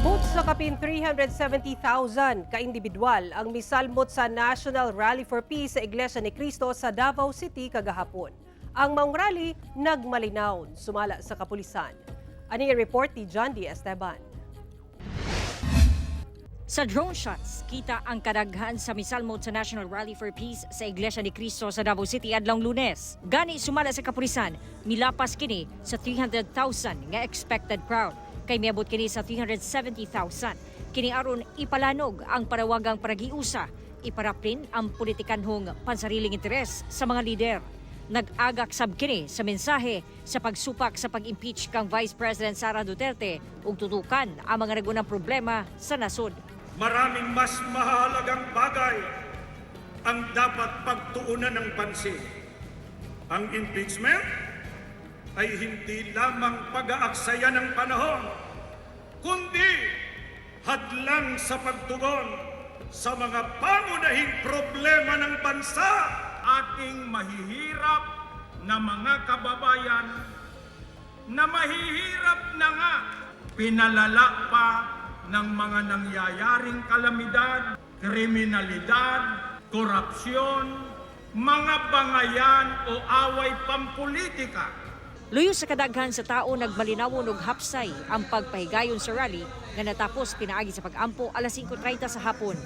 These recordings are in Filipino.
Inabot sa kapin 370,000 ka-individual ang misalmot sa National Rally for Peace sa Iglesia ni Cristo sa Davao City kagahapon. Ang maong rally nagmalinaw, sumala sa kapulisan. Ani report ni John D. Esteban. Sa drone shots, kita ang kadaghan sa misalmot sa National Rally for Peace sa Iglesia ni Cristo sa Davao City adlong Lunes. Gani sumala sa kapulisan, milapas kini sa 300,000 nga expected crowd. Kay miabot kini sa 370,000. Kini aron ipalanog ang parawagang paragiusa, iparaplin ang politikanhong pansariling interes sa mga lider. Nag-agak sab kini sa mensahe sa pagsupak sa pag-impeach kang Vice President Sara Duterte ug tutukan ang mga nagunang problema sa nasod. Maraming mas mahalagang bagay ang dapat pagtuunan ng pansin. Ang impeachment ay hindi lamang pag-aaksaya ng panahon, kundi hadlang sa pagtugon sa mga pangunahing problema ng bansa. Ating mahihirap na mga kababayan na mahihirap na nga, pinalala pa ng mga nangyayaring kalamidad, kriminalidad, korupsyon, mga bangayan o away pampolitika. Luyo sa kadaghan sa tao nagmalinawon og hapsay ang pagpahigayon sa rally nga natapos pinaagi sa pag-ampo alas 5:30 sa hapon.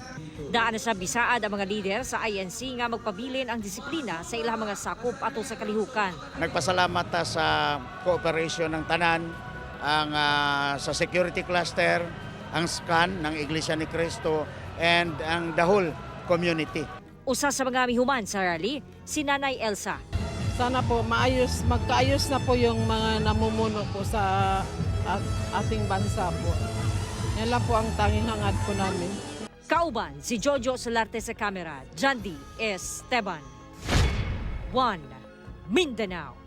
Daan na sa bisaad ang mga lider sa INC nga magpabilin ang disiplina sa ilang mga sakop ato sa kalihukan. Nagpasalamat ta sa cooperation ng tanan, ang sa security cluster, ang SCAN ng Iglesia ni Cristo and ang the whole community. Usa sa mga mihuman sa rally, si Nanay Elsa. Sana po magkaayos na po yung mga namumuno po sa ating bansa po. Yan lang po ang tanging hangad po namin. Kauban si Jojo Solarte sa kamera, John D. Esteban. 1 Mindanao.